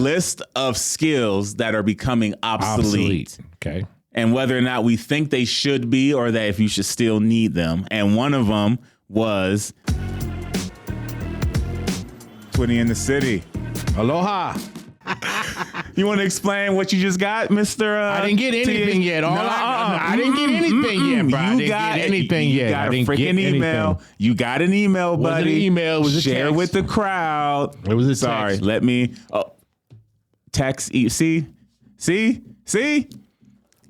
list of skills that are becoming obsolete. Okay. And whether or not we think they should be or that if you should still need them. And one of them was Twitty in the City. Aloha. You want to explain what you just got, Mr. I didn't get anything yet. I didn't get anything yet, bro. I didn't get anything yet. You got a freaking email. You got an email, buddy. It wasn't an email. It was a text. Share with the crowd. It was a text. Sorry, let me text. See?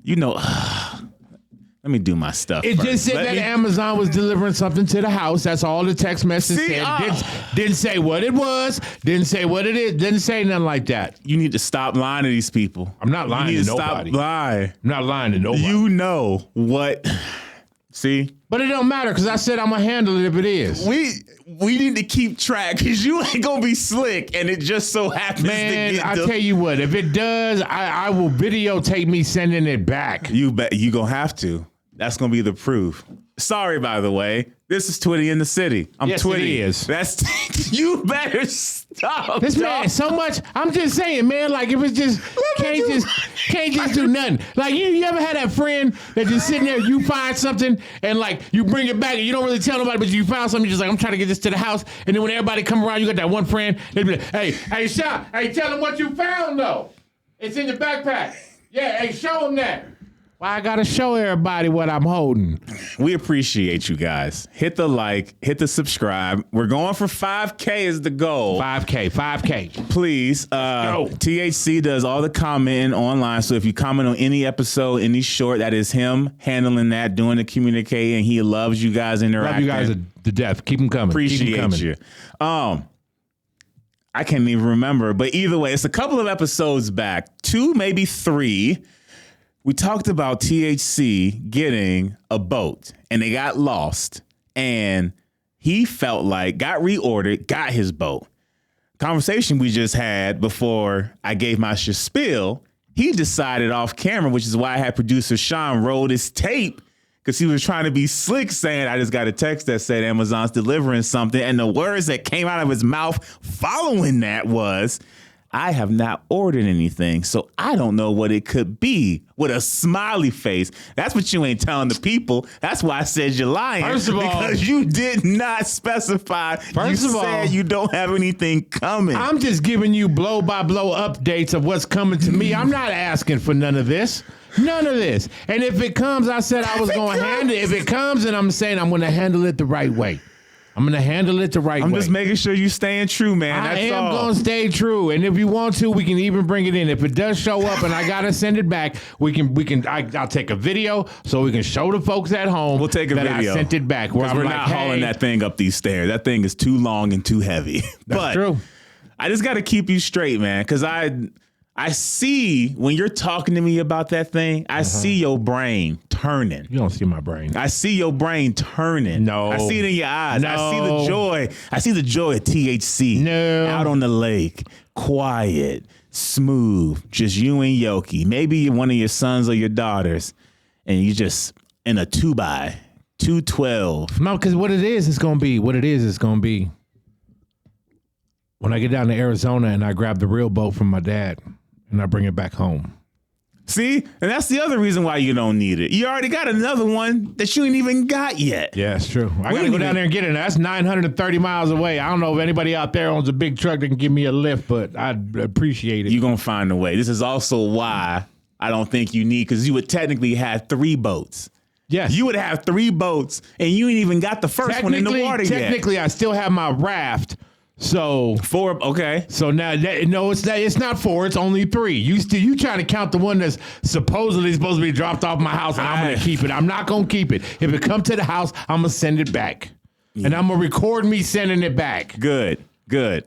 You know, let me do my stuff. It first. just said that Amazon was delivering something to the house. That's all the text message said. Didn't say what it was. Didn't say what it is. Didn't say nothing like that. You need to stop lying to these people. I'm not lying you need to Stop nobody. lying. I'm not lying to nobody. You know what? See? But it don't matter because I said I'm going to handle it if it is. We need to keep track because you ain't going to be slick and it just so happens to get I tell you what, if it does, I will videotape me sending it back. You bet you going to have to. That's going to be the proof. Sorry, by the way. This is Twitty in the City. I'm yes, Twitty. It is. That's you better stop. This man so much. I'm just saying, man. Like if it's just can't just do nothing. Like you ever had that friend that just sitting there, you find something and like you bring it back and you don't really tell nobody, but you found something. You're just like, I'm trying to get this to the house. And then when everybody come around, you got that one friend. They be like, hey, Sean, hey, tell them what you found though. It's in your backpack. Yeah, hey, show them that. Why I gotta show everybody what I'm holding? We appreciate you guys. Hit the like, hit the subscribe. We're going for 5K is the goal. 5K. Please. THC does all the commenting online. So if you comment on any episode, any short, that is him handling that, doing the communicating. He loves you guys interacting. Love you guys to death. Keep them coming. Appreciate you. I can't even remember, but either way, it's a couple of episodes back, 2, maybe 3. We talked about THC getting a boat and they got lost and he felt like got reordered, got his boat. Conversation we just had before I gave my spiel, he decided off camera, which is why I had producer Sean roll his tape because he was trying to be slick saying, I just got a text that said Amazon's delivering something. And the words that came out of his mouth following that was, I have not ordered anything, so I don't know what it could be, with a smiley face. That's what you ain't telling the people. That's why I said you're lying. First of all, because you did not specify. You said you don't have anything coming. I'm just giving you blow by blow updates of what's coming to me. I'm not asking for none of this. None of this. And if it comes, I said I was going to handle it. If it comes, and I'm saying I'm going to handle it the right way. I'm going to handle it the right way. I'm just making sure you staying true, man. I am going to stay true. And if you want to, we can even bring it in. If it does show up and I got to send it back, I'll take a video so we can show the folks at home. We'll take a video. I sent it back. Where we're not hauling that thing up these stairs. That thing is too long and too heavy. That's true. I just got to keep you straight, man, because I see when you're talking to me about that thing, I see your brain turning. You don't see my brain. I see your brain turning. No. I see it in your eyes. No. I see the joy. I see the joy of THC. No. Out on the lake, quiet, smooth, just you and Yoki. Maybe one of your sons or your daughters, and you just in a 2x212. No, because what it is, it's going to be. What it is going to be. When I get down to Arizona and I grab the real boat from my dad and I bring it back home. See? And that's the other reason why you don't need it. You already got another one that you ain't even got yet. Yeah, it's true. I got to go down there and get it. That's 930 miles away. I don't know if anybody out there owns a big truck that can give me a lift, but I'd appreciate it. You're going to find a way. This is also why I don't think you need, because you would technically have 3 boats. Yes. You would have 3 boats, and you ain't even got the first one in the water yet. Technically, I still have my raft. So 4, okay. So now it's not 4, it's only 3. You trying to count the one that's supposedly supposed to be dropped off my house, and I'm gonna keep it. I'm not gonna keep it. If it comes to the house, I'm gonna send it back. And I'm gonna record me sending it back. Good.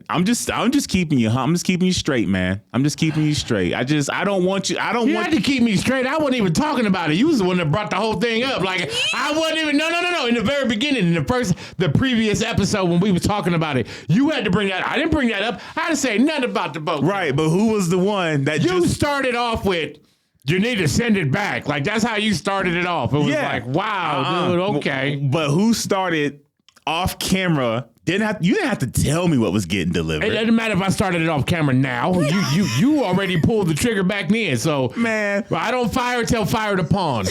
I'm just keeping you. I'm just keeping you straight, man. I'm just keeping you straight. I don't want you. You had to keep me straight. I wasn't even talking about it. You was the one that brought the whole thing up. Like I wasn't even. No. In the very beginning, the previous episode when we were talking about it, you had to bring that. I didn't bring that up. I didn't say nothing about the boat. Right, but who was the one that you started off with? You need to send it back. Like that's how you started it off. It was like, wow, dude. Okay, but who started off camera. You didn't have to tell me what was getting delivered. It doesn't matter if I started it off camera now. You already pulled the trigger back then. So Man. I don't fire till fired upon.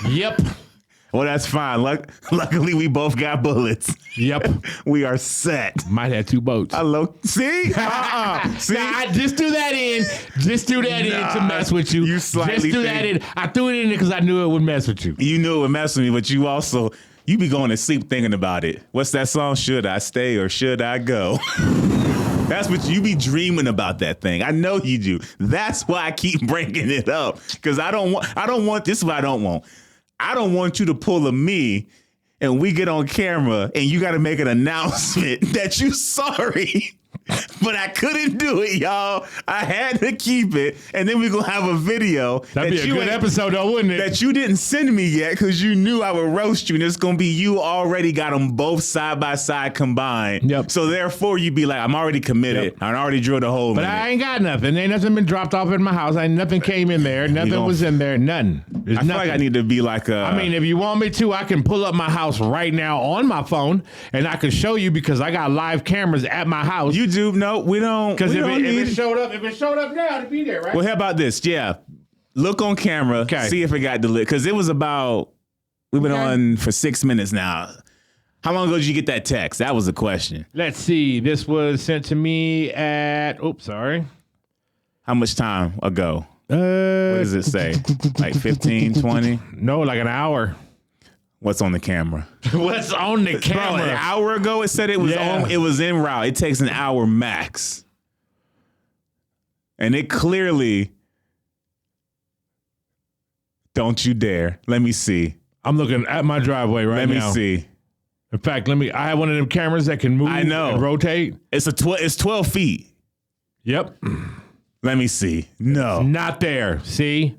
Yep. Well, that's fine. Luckily, we both got bullets. Yep. We are set. Might have 2 boats. See? See? Nah, just do that in. Just do that in to mess with you. You slightly just do that in. I threw it in because I knew it would mess with you. You knew it would mess with me, but you be going to sleep thinking about it. What's that song? Should I stay or should I go? That's what you be dreaming about that thing. I know you do. That's why I keep bringing it up because I don't want. This is what I don't want. I don't want you to pull a me and we get on camera and you got to make an announcement that you sorry. But I couldn't do it, y'all. I had to keep it. And then we're going to have a video. That'd be a good episode, though, wouldn't it? That you didn't send me yet because you knew I would roast you. And it's going to be you already got them both side by side combined. Yep. So therefore, you'd be like, I'm already committed. Yep. I already drilled a hole in it. But I ain't got nothing. Ain't nothing been dropped off in my house. Nothing came in there. Nothing was in there. Nothing. I feel like I need to be like a... I mean, if you want me to, I can pull up my house right now on my phone and I can show you because I got live cameras at my house. You do? No, we don't. Because if it showed up now, it'd be there, right? Well, how about this? Yeah. Look on camera. Okay. See if it got delivered. Because it was about... We've been on for 6 minutes now. How long ago did you get that text? That was the question. Let's see. This was sent to me at... Oops, sorry. How much time ago? What does it say? Like 15, 20? No, like an hour. What's on the camera? What's on the camera? Bro, an hour ago it said it was on. It was en route. It takes an hour max. And it clearly... Don't you dare. Let me see. I'm looking at my driveway right now. Let me see. In fact, I have one of them cameras that can move and rotate. It's 12 feet. Yep. Let me see. No. It's not there. See?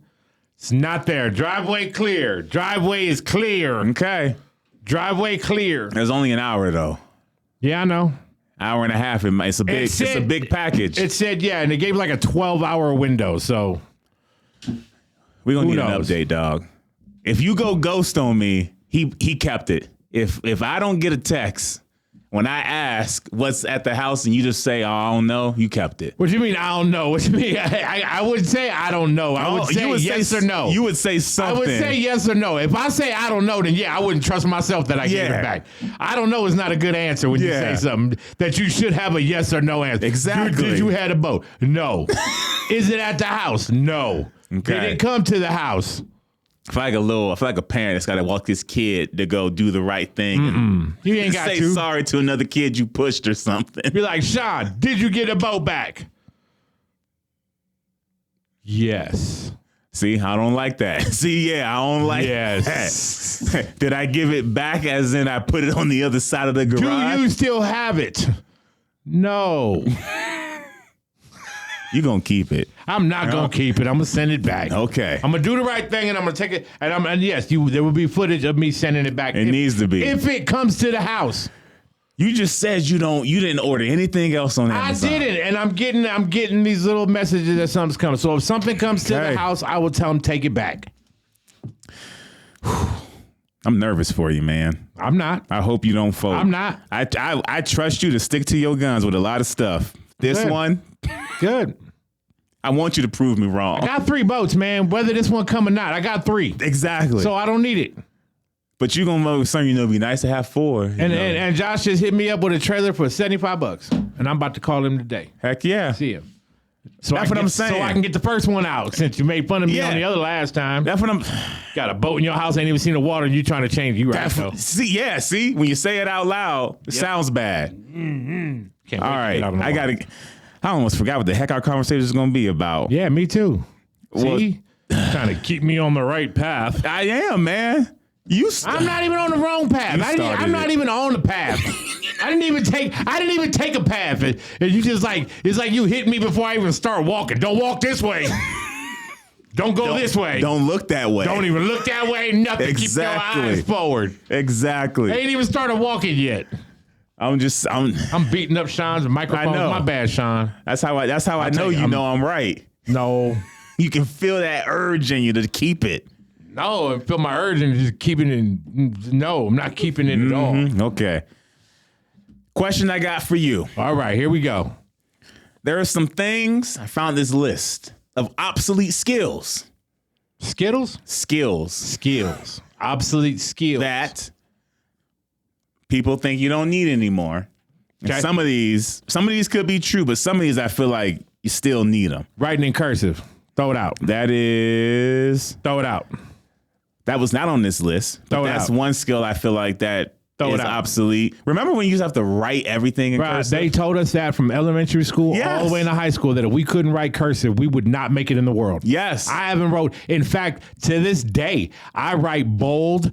It's not there. Driveway clear. Driveway is clear. Okay. Driveway clear. There's only an hour though. Yeah, I know. Hour and a half. It's a big package. It said, yeah, and it gave like a 12-hour window, so. We're going to need an update, dog. If you go ghost on me, he kept it. If I don't get a text when I ask what's at the house and you just say, oh, I don't know, you kept it. What do you mean, I don't know? What do you mean? I would say I don't know. I would say yes or no. You would say something. I would say yes or no. If I say I don't know, then yeah, I wouldn't trust myself that I gave it back. I don't know is not a good answer when you say something that you should have a yes or no answer. Exactly. Did you have a boat? No. Is it at the house? No. Okay. Did it come to the house? I feel like a parent that's got to walk this kid to go do the right thing. And you ain't got say sorry to another kid you pushed or something. Be like, Sean, did you get a boat back? Yes. See, I don't like that. See, I don't like that. Did I give it back as in I put it on the other side of the garage? Do you still have it? No. You gonna keep it? I'm not gonna keep it. I'm gonna send it back. Okay. I'm gonna do the right thing and I'm gonna take it. And yes, there will be footage of me sending it back. It needs to be if it comes to the house. You just said you didn't order anything else on Amazon. I didn't, and I'm getting these little messages that something's coming. So if something comes to the house, I will tell them take it back. I'm nervous for you, man. I'm not. I hope you don't fold. I'm not. I trust you to stick to your guns with a lot of stuff. This one. Good. I want you to prove me wrong. I got 3 boats, man. Whether this one come or not, I got 3. Exactly. So I don't need it. But you gonna know something. It'd be nice to have 4. And Josh just hit me up with a trailer for $75, and I'm about to call him today. Heck yeah. See him. So that's what I'm saying. So I can get the first one out since you made fun of me on the other last time. That's what I'm. Got a boat in your house, ain't even seen the water, and you trying to change. You right though. See, when you say it out loud, it sounds bad. Mm-hmm. All right, I almost forgot what the heck our conversation is going to be about. Yeah, me too. See? Trying to keep me on the right path. I am, man. I'm not even on the wrong path. I'm not even on the path. I didn't even take a path. And you just it's like you hit me before I even start walking. Don't walk this way. Don't go this way. Don't look that way. Don't even look that way. Nothing. Exactly. Keep your eyes forward. Exactly. I ain't even started walking yet. I'm beating up Sean's microphone. My bad, Sean. That's how I know you know I'm right. No. You can feel that urge in you to keep it. No, I feel my urge and just keeping it. No, I'm not keeping it at all. Okay. Question I got for you. All right, here we go. There are some things, I found this list of obsolete skills. Skittles? Skills. Obsolete skills. That people think you don't need anymore. And Okay. some of these could be true, but some of these I feel like you still need them. Writing in cursive. Throw it out. That Throw it out. That was not on this list. But Throw it that's out. one skill I feel like that Throw it is out. obsolete. Remember when you used to have to write everything in Right, cursive? they told us that from elementary school all the way into high school that if we couldn't write cursive, we would not make it in the world. Yes. I haven't wrote. In fact, to this day, I write bold.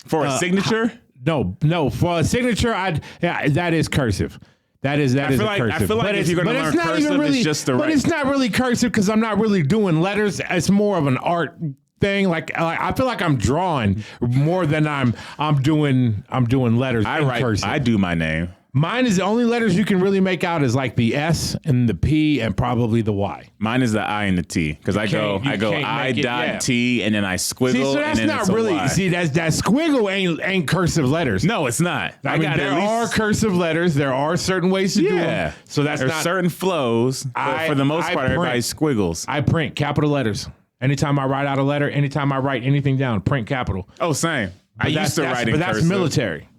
For a signature? No. For a signature, that is cursive. That is I feel like cursive. if you're going to learn cursive, it's just the right. But it's not really cursive because I'm not really doing letters. It's more of an art thing. Like I feel like I'm drawing more than I'm doing letters in cursive. I do my name. Mine is the only letters you can really make out is like the S and the P and probably the Y. Mine is the I and the T because I go I dot T and then I squiggle. See, so that's and then not it's a really. Y. See, that squiggle ain't cursive letters. No, it's not. I mean, there are cursive letters. There are certain ways to do them. So that's There's not certain flows. But for the most part, everybody squiggles. I print capital letters. Anytime I write out a letter, anytime I write anything down, print capital. Oh, same. I used to write in cursive. But that's military.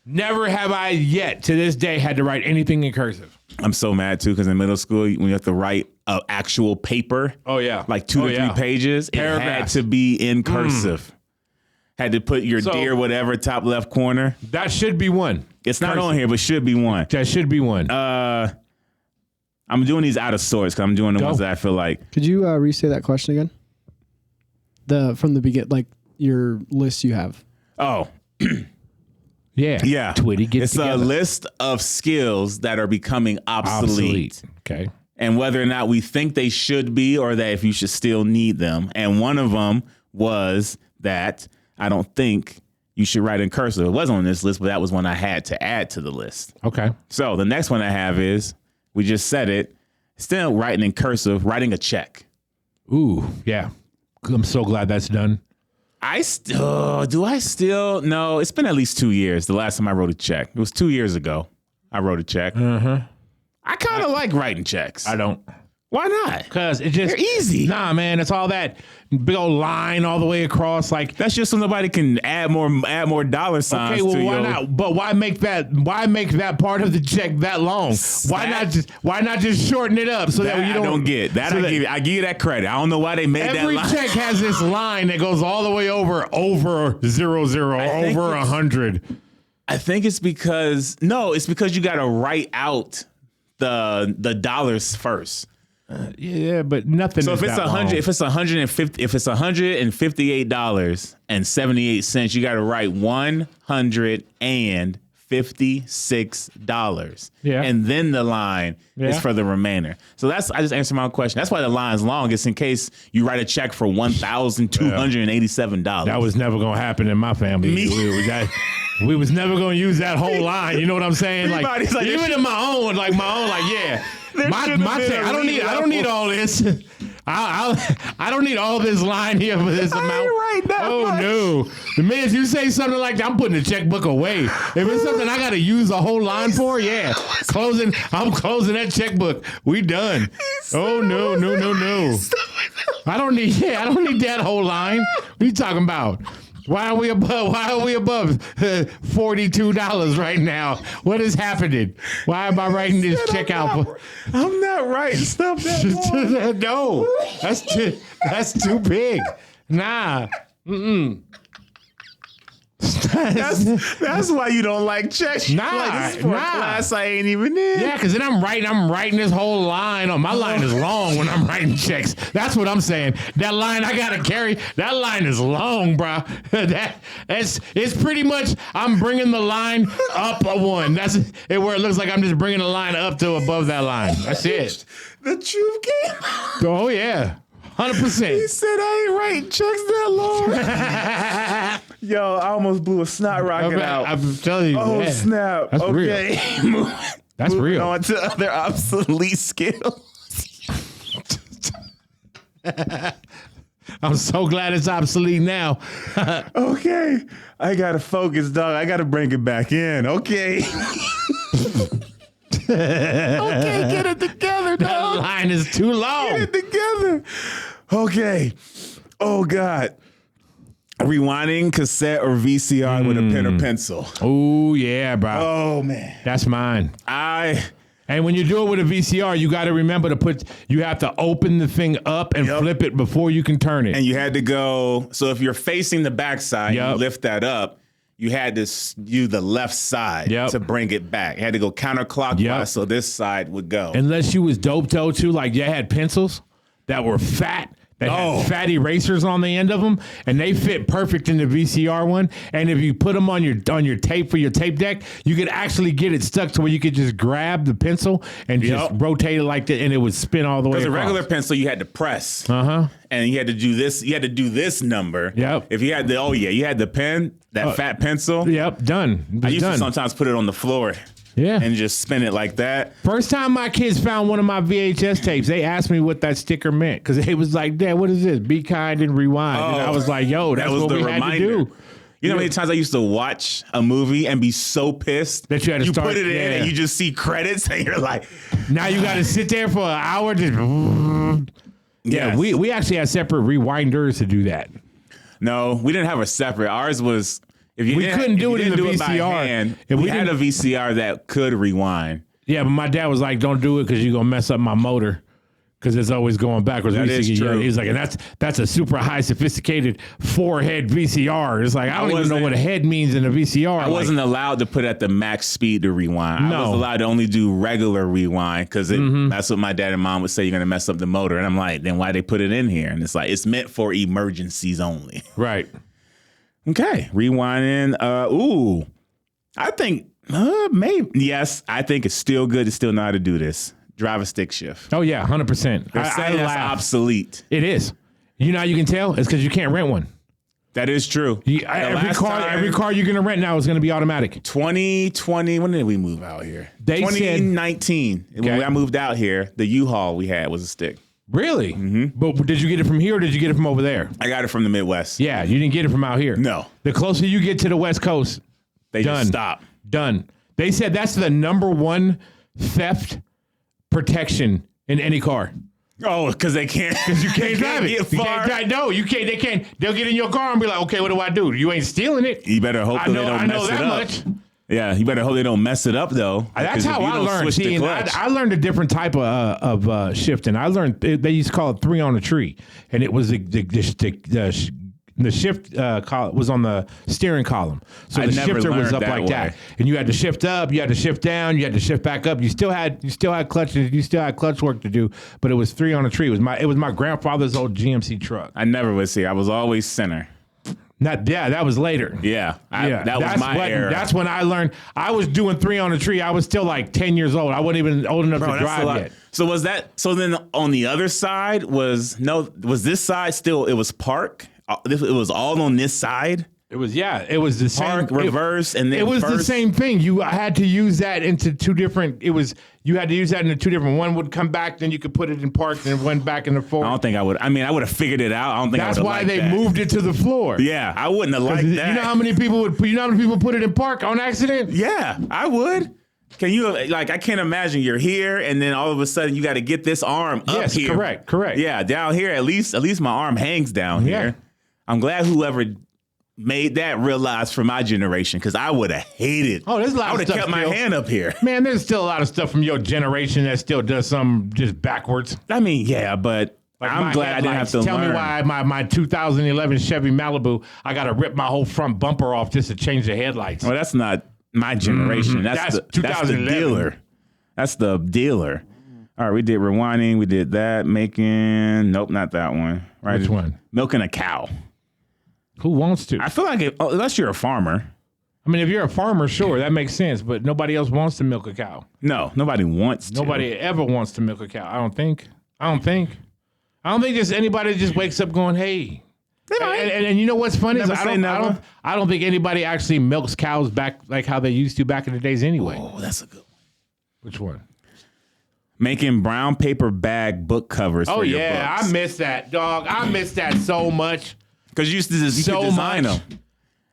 Never have I yet to this day had to write anything in cursive. I'm so mad too because in middle school when you have to write an actual paper. Oh yeah, like 2 to 3 pages. Paragraphs. It had to be in cursive. Had to put your dear whatever top left corner. That should be one. It's not on here, but should be one. That should be one. I'm doing these out of sorts because I'm doing the ones that I feel like. Could you re-say that question again? From the beginning, like your list you have. Oh. Yeah. Twitty, get it's together. a list of skills that are becoming obsolete. Okay. And whether or not we think they should be or that if you should still need them. And one of them was that I don't think you should write in cursive. It wasn't on this list, but that was one I had to add to the list. Okay. So the next one I have is, we just said it, still writing in cursive, writing a check. Ooh, yeah. I'm so glad that's done. No, it's been at least 2 years. The last time I wrote a check. It was 2 years ago. I wrote a check. I kind of like writing checks. I don't. Why not? Because it just... They're easy. Nah, man, it's all that big old line all the way across. Like that's just so nobody can add more dollar signs. Okay, well, to why not? But why make that part of the check that long? Why not just shorten it up so that you don't? I don't get that. I give you that credit. I don't know why they made that line. Every check has this line that goes all the way over 00, over 100. I think it's because you got to write out the dollars first. Yeah, but nothing. So if it's $158.78, you got to write $156. Yeah, and then the line is for the remainder. So I just answered my own question. That's why the line's long. It's in case you write a check for $1,287. That was never gonna happen in my family. We was never gonna use that whole line. You know what I'm saying? Like even in my own, yeah. My check. I don't need all this. I don't need all this line here for this amount. Right now. Oh no! The minute you say something like that, I'm putting the checkbook away. If it's something I got to use a whole line for, I'm closing that checkbook. We done. Oh no! I don't need that whole line. What are you talking about? Why are we above $42 right now? What is happening? Why am I writing this check out? I'm not writing stuff that No, that's too big. Nah. That's why you don't like checks. Nah, this is for a class I ain't even in. Yeah, because then I'm writing this whole line. My line is long when I'm writing checks. That's what I'm saying. That line I gotta carry. That line is long, bro. It's pretty much I'm bringing the line up a one. That's it. Where it looks like I'm just bringing the line up to above that line. That's it. The truth came out. Oh yeah. 100%. He said I ain't writing checks that long. Yo, I almost blew a snot rocket out. I'm telling you. Oh, man. snap. That's okay. real. That's Moving real. on to other obsolete skills. I'm so glad it's obsolete now. Okay. I got to focus, dog. I got to bring it back in. Okay. Okay, get it together, That dog. line is too long. Get it together. Okay. Oh, God. Rewinding cassette or VCR with a pen or pencil. Oh, yeah, bro. Oh, man. That's mine. And when you do it with a VCR, you got to remember you have to open the thing up and flip it before you can turn it. And you had to go, so if you're facing the backside, you lift that up. You had to use the left side to bring it back. You had to go counterclockwise so this side would go. Unless you was dope though too, like you had pencils that were fat. That had fat erasers on the end of them, and they fit perfect in the VCR one. And if you put them on your tape for your tape deck, you could actually get it stuck to where you could just grab the pencil and just rotate it like that, and it would spin all the way. Because a regular pencil, you had to press, and you had to do this. You had to do this number. Yep. If you had you had the pen, that fat pencil. Yep, done. I used to sometimes put it on the floor. Yeah. And just spin it like that. First time my kids found one of my VHS tapes, they asked me what that sticker meant. Because they was like, Dad, what is this? Be kind and rewind. And I was like, yo, that's what we had to do. You know how many times I used to watch a movie and be so pissed that you had to start, put it in and you just see credits and you're like, now you got to sit there for an hour. We actually had separate rewinders to do that. No, we didn't have a separate. Ours was... We couldn't do it in the VCR. If we had a VCR that could rewind. Yeah, but my dad was like, don't do it because you're going to mess up my motor because it's always going backwards. That is true. He's like, and that's a super high sophisticated 4-head VCR. It's like, I don't even know what a head means in a VCR. I wasn't allowed to put at the max speed to rewind. I was allowed to only do regular rewind because that's what my dad and mom would say, you're going to mess up the motor. And I'm like, then why they put it in here? And it's like, it's meant for emergencies only. Right. Okay, rewinding. I think maybe yes. I think it's still good to still know how to do this. Drive a stick shift. Oh yeah, 100%. They're saying that's obsolete. It is. You know how you can tell? It's because you can't rent one. That is true. Every car you're gonna rent now is gonna be automatic. 2020. When did we move out here? 2019. When I moved out here, the U-Haul we had was a stick. Really? Mm-hmm. But did you get it from here or did you get it from over there? I got it from the Midwest. Yeah, you didn't get it from out here. No. The closer you get to the West Coast, they just stop. Done. They said that's the number one theft protection in any car. Oh, because they can't. Because you can't drive it. You can't drive. No, you can't. They can't. They'll get in your car and be like, okay, what do I do? You ain't stealing it. You better hope they don't mess it up. Much. Yeah, you better hope they don't mess it up, though. That's how I learned. See, I learned a different type of shifting. I learned they used to call it 3 on a tree, and it was the shift was on the steering column. So the shifter was up like that, and you had to shift up, you had to shift down, you had to shift back up. You still had clutch work to do, but it was 3 on a tree. It was my grandfather's old GMC truck. I never would see. I was always center. That was later. Yeah, that was my era. That's when I learned. I was doing 3 on a tree. I was still like 10 years old. I wasn't even old enough to drive yet. So was that? So then on the other side was this side still? It was park. It was all on this side. It was the park, same reverse, and then it was the same thing. You had to use that into 2 different. You had to use that into 2 different. One would come back, then you could put it in park, then went back in the forward. I don't think I would. I mean, I would have figured it out. I don't think that's why they moved it to the floor. Yeah, I wouldn't have liked that. You know how many people put it in park on accident? Yeah, I would. Can you I can't imagine you're here and then all of a sudden you got to get this arm up here. Correct. Yeah, down here at least my arm hangs down here. I'm glad whoever made that realize for my generation because I would have hated. Oh, there's a lot. I would have kept my hand up here. Man, there's still a lot of stuff from your generation that still does something just backwards. I mean, yeah, but I'm glad I didn't have to tell me why my 2011 Chevy Malibu, I got to rip my whole front bumper off just to change the headlights. Well, that's not my generation. That's the dealer. That's the dealer. All right, we did rewinding. We did that. Making. Nope, not that one. Right. Which one? Milking a cow. Who wants to? I feel like unless you're a farmer. I mean, if you're a farmer, sure, that makes sense. But nobody else wants to milk a cow. No, nobody wants to. Nobody ever wants to milk a cow. I don't think just anybody just wakes up going, hey. And you know what's funny? Is I don't think anybody actually milks cows back like how they used to back in the days anyway. Oh, that's a good one. Which one? Making brown paper bag book covers for your books. I miss that, dog. I miss that so much. Because you used to you could design them.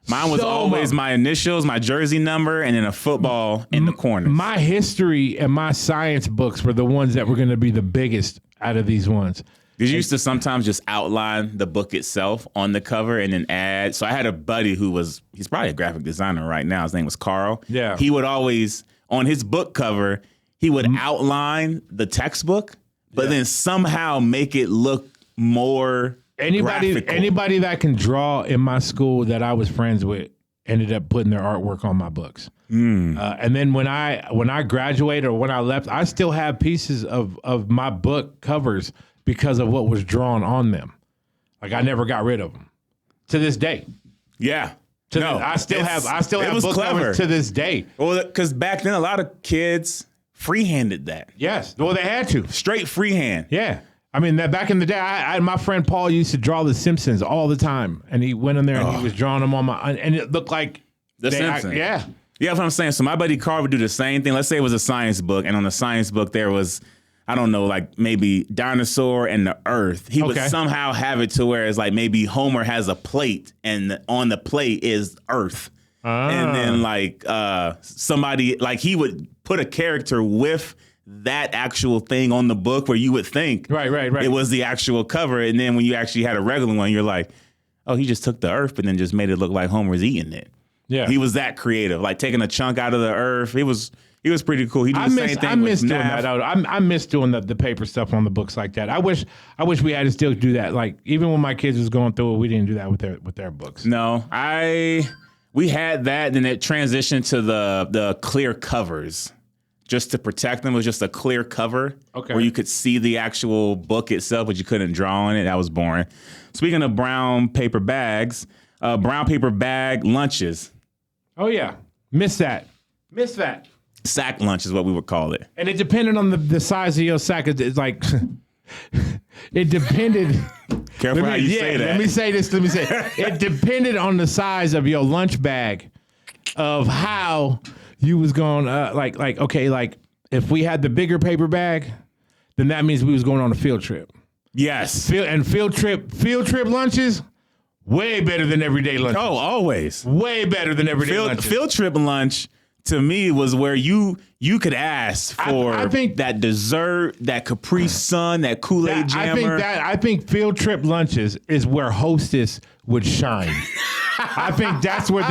Mine was always my initials, my jersey number, and then a football in the corner. My history and my science books were the ones that were going to be the biggest out of these ones. Because you used to sometimes just outline the book itself on the cover and then add. So I had a buddy he's probably a graphic designer right now. His name was Carl. Yeah. He would always, on his book cover, he would outline the textbook, but then somehow make it look more graphical. Anybody that can draw in my school that I was friends with ended up putting their artwork on my books. And then when I graduated or when I left, I still have pieces of my book covers because of what was drawn on them. Like I never got rid of them to this day. Yeah. I still have book clever. covers to this day. Well, because back then a lot of kids freehanded that. Yes. Well, they had to. Straight freehand. Yeah. I mean, that back in the day, my friend Paul used to draw The Simpsons all the time, and he went in there and he was drawing them on and it looked like The Simpsons. Yeah. Yeah, that's what I'm saying. So my buddy Carl would do the same thing. Let's say it was a science book, and on the science book there was, I don't know, like maybe dinosaur and the Earth. He would somehow have it to where it's like maybe Homer has a plate, and on the plate is Earth. And then like somebody, like he would put a character with that actual thing on the book where you would think right. it was the actual cover. And then when you actually had a regular one, you're like, oh, he just took the Earth, but then just made it look like Homer's eating it. Yeah. He was that creative, like taking a chunk out of the Earth. He was pretty cool. He did the same thing. I miss doing that. I miss doing the paper stuff on the books like that. I wish we had to still do that. Like even when my kids was going through it, we didn't do that with their books. No, we had that, then it transitioned to the clear covers. Just to protect them, it was just a clear cover where you could see the actual book itself, but you couldn't draw on it. That was boring. Speaking of brown paper bags, brown paper bag lunches. Oh yeah, miss that. Sack lunch is what we would call it. And it depended on the size of your sack. It's like it depended. Careful how you say that. Let me say this. It depended on the size of your lunch bag, of how you was going. Like if we had the bigger paper bag, then that means we was going on a field trip. Yes. Field trip lunches. Way better than everyday lunches. Oh, always. Way better than everyday lunches. Field trip lunch to me was where you could ask for I think that dessert, that Capri Sun, that Kool-Aid jammer. I think field trip lunches is where Hostess would shine. I think that's where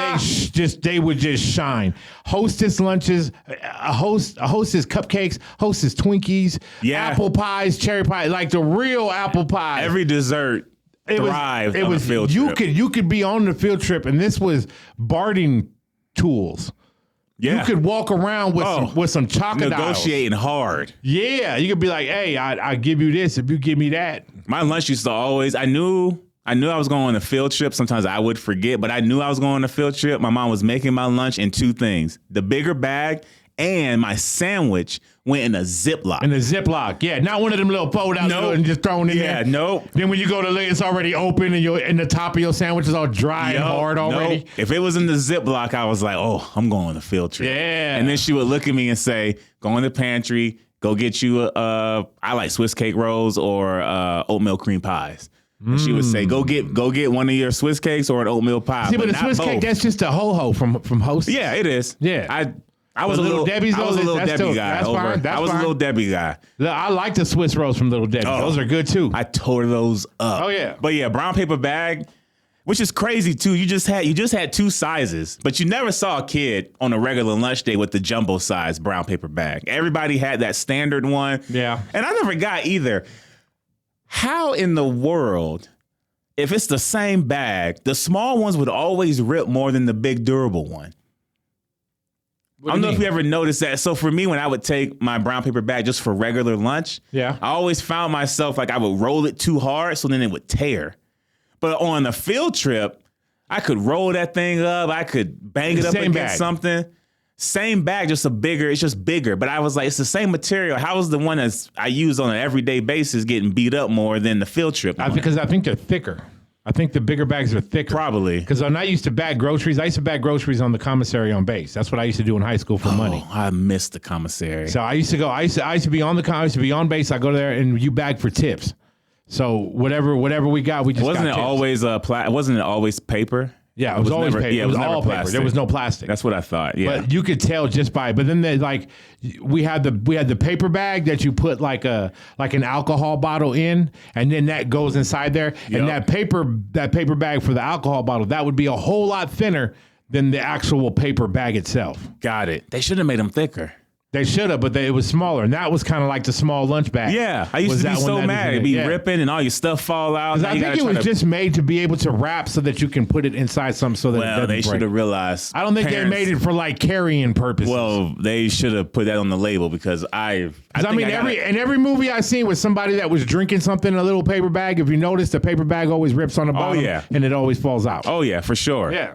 they would just shine. Hostess lunches, Hostess cupcakes, Hostess Twinkies, apple pies, cherry pie, like the real apple pie. Every dessert. It was a field trip. You could be on the field trip, and this was Barding tools. Yeah. You could walk around with some crocodiles. Negotiating hard. Yeah, you could be like, hey, I give you this if you give me that. My lunch used to always, I knew I was going on a field trip. Sometimes I would forget, but I knew I was going on a field trip. My mom was making my lunch in two things: the bigger bag and my sandwich went in a Ziploc. In a Ziploc, yeah. Not one of them little fold out and just thrown in there. Yeah, nope. Then when you go to lay, it's already open and the top of your sandwich is all dry and hard already. Nope. If it was in the Ziploc, I was like, oh, I'm going on a field trip. Yeah. And then she would look at me and say, go in the pantry, go get you I like Swiss cake rolls or oatmeal cream pies. And she would say, go get one of your Swiss cakes or an oatmeal pie. See, but a Swiss cake, that's just a ho-ho from Hostess. Yeah, it is. Yeah. I was a little Debbie guy. That's fine. I was a little Debbie guy. I like the Swiss rolls from Little Debbie. Those are good too. I tore those up. Oh yeah. But yeah, brown paper bag, which is crazy too. You just had two sizes, but you never saw a kid on a regular lunch day with the jumbo size brown paper bag. Everybody had that standard one. Yeah. And I never got either. How in the world, if it's the same bag, the small ones would always rip more than the big durable one? I don't know if you ever noticed that. So for me, when I would take my brown paper bag just for regular lunch, I always found myself like I would roll it too hard, so then it would tear. But on a field trip, I could roll that thing up. I could bang it up against something. Same bag, just it's just bigger. But I was like, it's the same material. How is the one that I use on an everyday basis getting beat up more than the field trip one? Because I think they're thicker. I think the bigger bags are thicker. Probably. Because when I used to bag groceries, I used to bag groceries on the commissary on base. That's what I used to do in high school for money. I missed the commissary. So I used to go. I used to be on I used to be on base. I go there and you bag for tips. So whatever we got, we just wasn't got it tips. always wasn't it always paper? Yeah, it was always paper. Yeah, it was never all paper. plastic. There was no plastic. That's what I thought. Yeah, but you could tell just by it. But then we had the paper bag that you put like an alcohol bottle in, and then that goes inside there. Yep. And that paper bag for the alcohol bottle, that would be a whole lot thinner than the actual paper bag itself. Got it. They should have made them thicker. They should have, but it was smaller, and that was kind of like the small lunch bag. Yeah, I used to be so mad. It'd be ripping and all your stuff fall out. Because I think it was just made to be able to wrap so that you can put it inside something so that it doesn't they break. should have realized. I don't think they made it for like carrying purposes. Well, they should have put that on the label because every movie I seen was somebody that was drinking something in a little paper bag. If you notice, the paper bag always rips on the bottom, and it always falls out. Oh yeah, for sure. Yeah.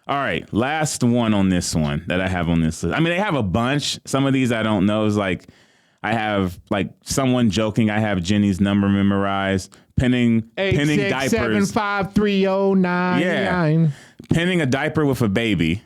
All right, last one on this one that I have on this list. I mean, they have a bunch. Some of these I don't know. It's like I have like someone joking. I have Jenny's number memorized. Pinning diapers. 8675309. Yeah, pinning a diaper with a baby.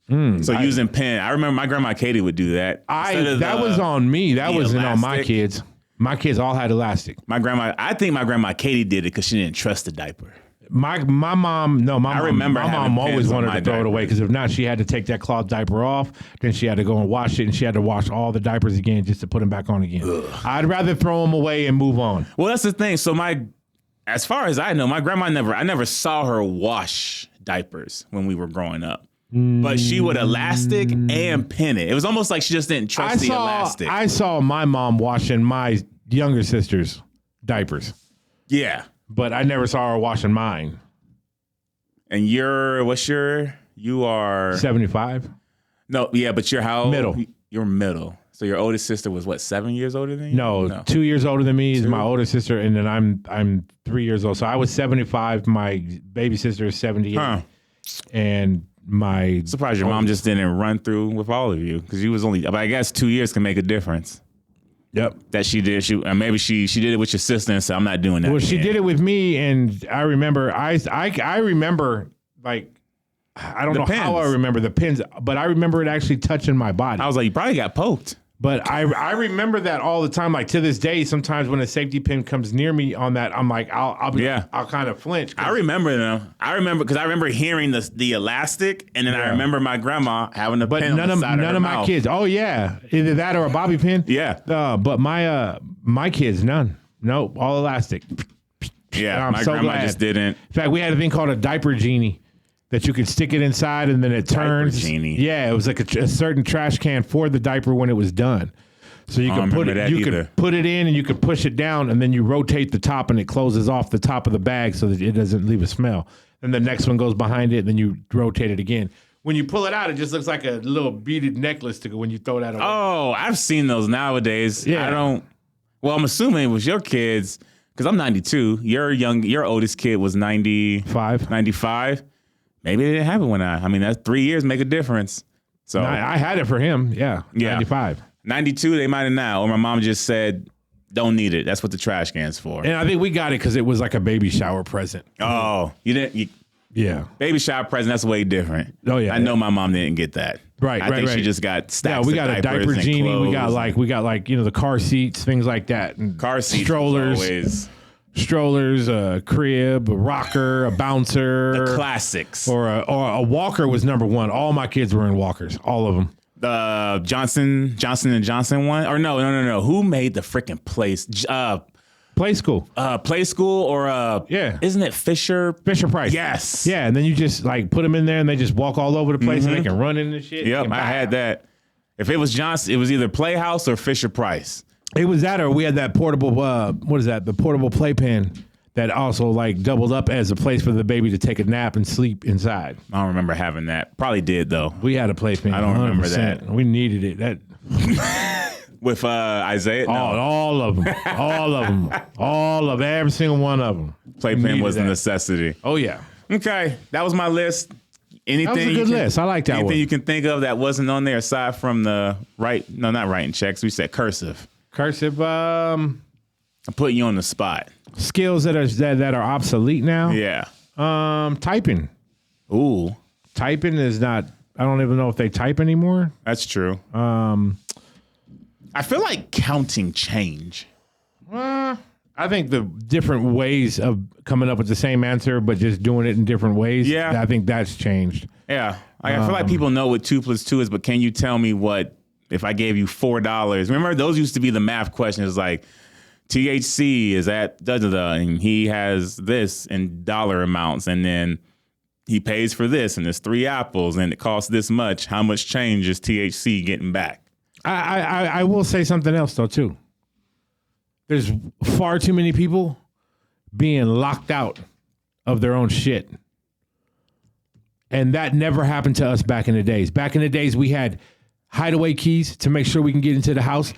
Using pin. I remember my grandma Katie would do that. That was on me. That wasn't on my elastic. kids. My kids all had elastic. I think my grandma Katie did it because she didn't trust the diaper. My mom, no, my mom always wanted to throw it away because if not, she had to take that cloth diaper off. Then she had to go and wash it, and she had to wash all the diapers again just to put them back on again. Ugh. I'd rather throw them away and move on. Well, that's the thing. So as far as I know, my grandma I never saw her wash diapers when we were growing up. But she would elastic and pin it. It was almost like she just didn't trust the elastic. I saw my mom washing my younger sister's diapers. Yeah. But I never saw her washing mine. And you are 75. No, yeah, but you're how middle. You're middle. So your oldest sister was what, 7 years older than you? No, 2 years older than me is my older sister, and then I'm 3 years old. So I was 75. My baby sister is 78, and my surprised your mom just didn't run through with all of you because you was only. But I guess 2 years can make a difference. Yep, that she did. Maybe she did it with your sister and said, "I'm not doing that." Well, she did it with me, and I remember. I remember like I don't know how I remember the pins, but I remember it actually touching my body. I was like, you probably got poked. But I remember that all the time. Like to this day, sometimes when a safety pin comes near me on that, I'm like, I'll kind of flinch. I remember them. Because I remember hearing the elastic, and then I remember my grandma having the pin. But none of my kids. Oh yeah, either that or a bobby pin. Yeah. But my kids, none. No, all elastic. Yeah, my grandma just didn't. In fact, we had a thing called a diaper genie. That you could stick it inside and then it turns. Diaper genie. Yeah, it was like a certain trash can for the diaper when it was done. So you could put it in and you could push it down and then you rotate the top and it closes off the top of the bag so that it doesn't leave a smell. And the next one goes behind it and then you rotate it again. When you pull it out, it just looks like a little beaded necklace when you throw that away. Oh, I've seen those nowadays. Yeah. I'm assuming it was your kids because I'm 92. Your oldest kid was 95. Maybe they didn't have it when that's 3 years make a difference. So I had it for him. Yeah. 95. 92, they might have now. Or my mom just said, don't need it. That's what the trash can's for. And I think we got it because it was like a baby shower present. Oh, you didn't? Yeah. Baby shower present, that's way different. Oh, yeah. I know my mom didn't get that. Right, I think she just got stacks we got of a diaper genie. We got clothes. the car seats, things like that. And car seats. Strollers, a crib, a rocker, a bouncer. The classics. Or a walker was number one. All my kids were in walkers. All of them. The Johnson & Johnson one? Or no. Who made the freaking place? Play School. Play School or isn't it Fisher Price? Yes. Yeah, and then you just like put them in there and they just walk all over the place and they can run in and shit. Yep, I had that. If it was Johnson, it was either Playhouse or Fisher Price. It was that, or we had that portable. What is that? The portable playpen that also like doubled up as a place for the baby to take a nap and sleep inside. I don't remember having that. Probably did though. We had a playpen. I don't remember that. We needed it. That with Isaiah. No. All of them. All of every single one of them. Playpen was a necessity. Oh yeah. Okay, that was my list. Anything that was a good list. I like that one. Anything you can think of that wasn't on there aside from not writing checks. We said cursive. Cursive. I'm putting you on the spot. Skills that are obsolete now. Yeah. Typing. Ooh, Typing is not. I don't even know if they type anymore. that's true. I feel like counting change. I think the different ways of coming up with the same answer, but just doing it in different ways. Yeah. I think that's changed. Yeah. I feel like people know what 2 + 2 is, but can you tell me what if I gave you $4? Remember, those used to be the math questions like THC is at da-da-da, and he has this in dollar amounts, and then he pays for this, and there's 3 apples, and it costs this much. How much change is THC getting back? I will say something else, though, too. There's far too many people being locked out of their own shit. And that never happened to us back in the days. Back in the days, we had hideaway keys to make sure we can get into the house.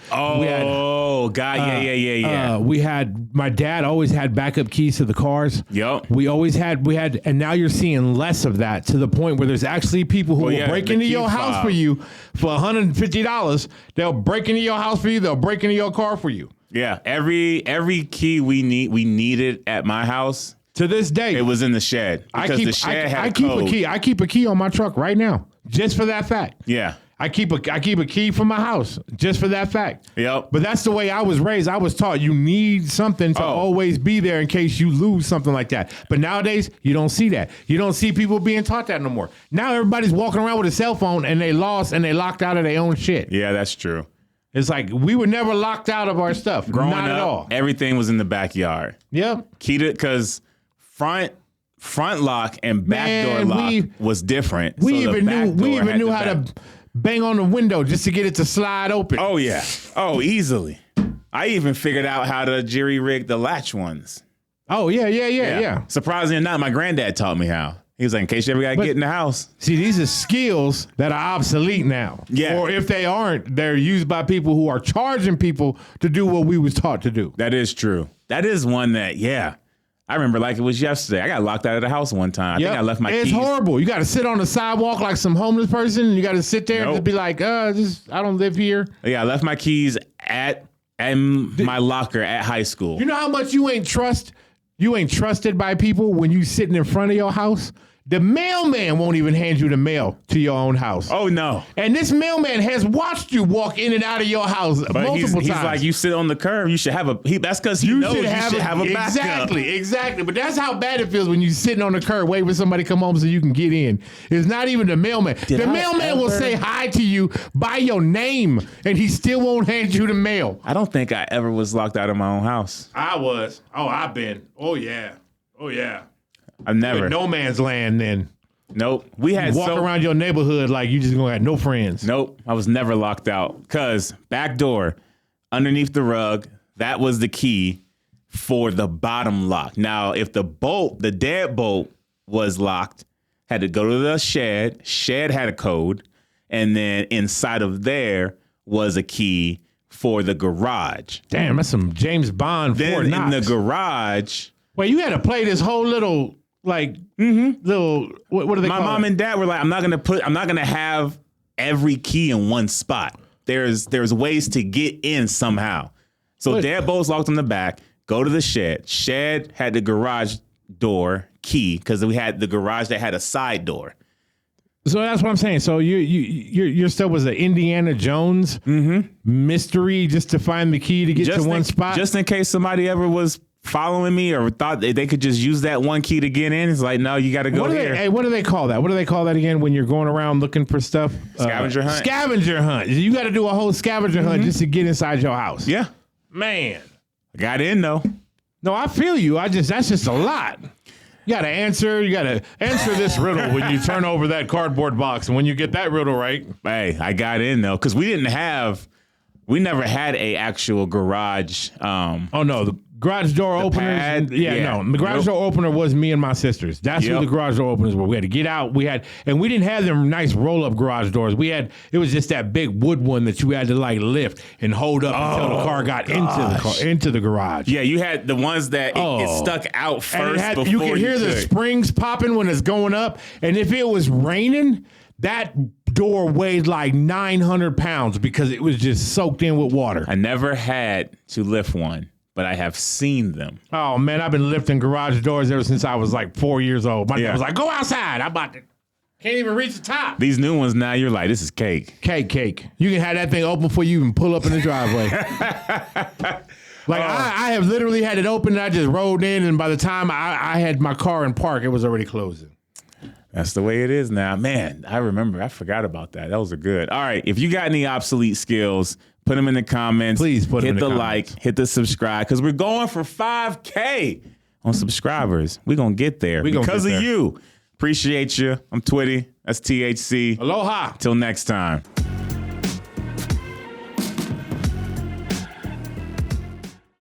My dad always had backup keys to the cars. Yep. We had, and now you're seeing less of that to the point where there's actually people who will break into your house for you for $150. They'll break into your house for you. They'll break into your car for you. Yeah. Every key we needed at my house. To this day, it was in the shed because the shed had a code. I keep a key on my truck right now just for that fact. Yeah. I keep a key for my house just for that fact. Yep. But that's the way I was raised. I was taught you need something to always be there in case you lose something like that. But nowadays, you don't see that. You don't see people being taught that no more. Now everybody's walking around with a cell phone and they lost and they locked out of their own shit. Yeah, that's true. It's like we were never locked out of our stuff. Growing Not up, at all. everything was in the backyard. Yep. Key to because front lock and back door lock was different. We even knew how to bang on the window just to get it to slide open. Oh yeah. Oh, easily. I even figured out how to jerry rig the latch ones. Oh yeah. Surprisingly enough, my granddad taught me how. He was like, in case you ever gotta get in the house. See, these are skills that are obsolete now. Yeah. Or if they aren't, they're used by people who are charging people to do what we was taught to do. That is true. That is one that, I remember like it was yesterday. I got locked out of the house one time. I think I left my keys. It's horrible. You got to sit on the sidewalk like some homeless person. And you got to sit there and just be like, I don't live here. Yeah, I left my keys at my locker at high school. You know how much you ain't trusted by people when you sitting in front of your house? The mailman won't even hand you the mail to your own house. Oh, no. And this mailman has watched you walk in and out of your house multiple times. He's like, you sit on the curb, you should have that's because he knows you should have a backup. Exactly. But that's how bad it feels when you're sitting on the curb waiting for somebody to come home so you can get in. It's not even the mailman. The mailman will say hi to you by your name, and he still won't hand you the mail. I don't think I ever was locked out of my own house. I was. Oh, I've been. Oh, yeah. I've never. No man's land then. Nope. We had walk around your neighborhood like you just gonna have no friends. Nope. I was never locked out because back door underneath the rug, that was the key for the bottom lock. Now, if the deadbolt was locked, had to go to the shed. Shed had a code. And then inside of there was a key for the garage. Damn, that's some James Bond. Then in the garage. Wait, you had to play this whole little little what do they call it? My mom and dad were like, I'm not gonna have every key in one spot. There's ways to get in somehow. So deadbolt's locked on the back. Go to the shed. Shed had the garage door key because we had the garage that had a side door. So that's what I'm saying. So your stuff was an Indiana Jones mystery just to find the key to get to one spot? Just in case somebody ever was following me or thought they could just use that one key to get in. It's like, no, you got to go here. What do they call that? What do they call that again when you're going around looking for stuff? Scavenger hunt. Scavenger hunt. You got to do a whole scavenger hunt just to get inside your house. Yeah. Man. I got in though. No, I feel you. That's just a lot. You got to answer this riddle when you turn over that cardboard box. And when you get that riddle right. Hey, I got in though. Cause we never had a actual garage. Oh no. The garage door openers. The garage door opener was me and my sisters. That's who the garage door openers were. We had to get out. And we didn't have them nice roll up garage doors. It was just that big wood one that you had to like lift and hold up until the car got into the garage. Yeah, you had the ones that it stuck out first. You could hear the springs popping when it's going up. And if it was raining, that door weighed like 900 pounds because it was just soaked in with water. I never had to lift one. but I have seen them. Oh, man, I've been lifting garage doors ever since I was like 4 years old. My dad was like, go outside. I'm about to, can't even reach the top. These new ones now, you're like, this is cake. Cake. You can have that thing open before you even pull up in the driveway. Like, I have literally had it open and I just rolled in, and by the time I had my car in park, it was already closing. That's the way it is now. Man, I remember. I forgot about that. Those are good. All right. If you got any obsolete skills, put them in the comments. Please put them in the comments. comments. Hit the like, hit the subscribe, because we're going for 5K on subscribers. We're going to get there because of you. Appreciate you. I'm Twitty. That's THC. Aloha. Till next time.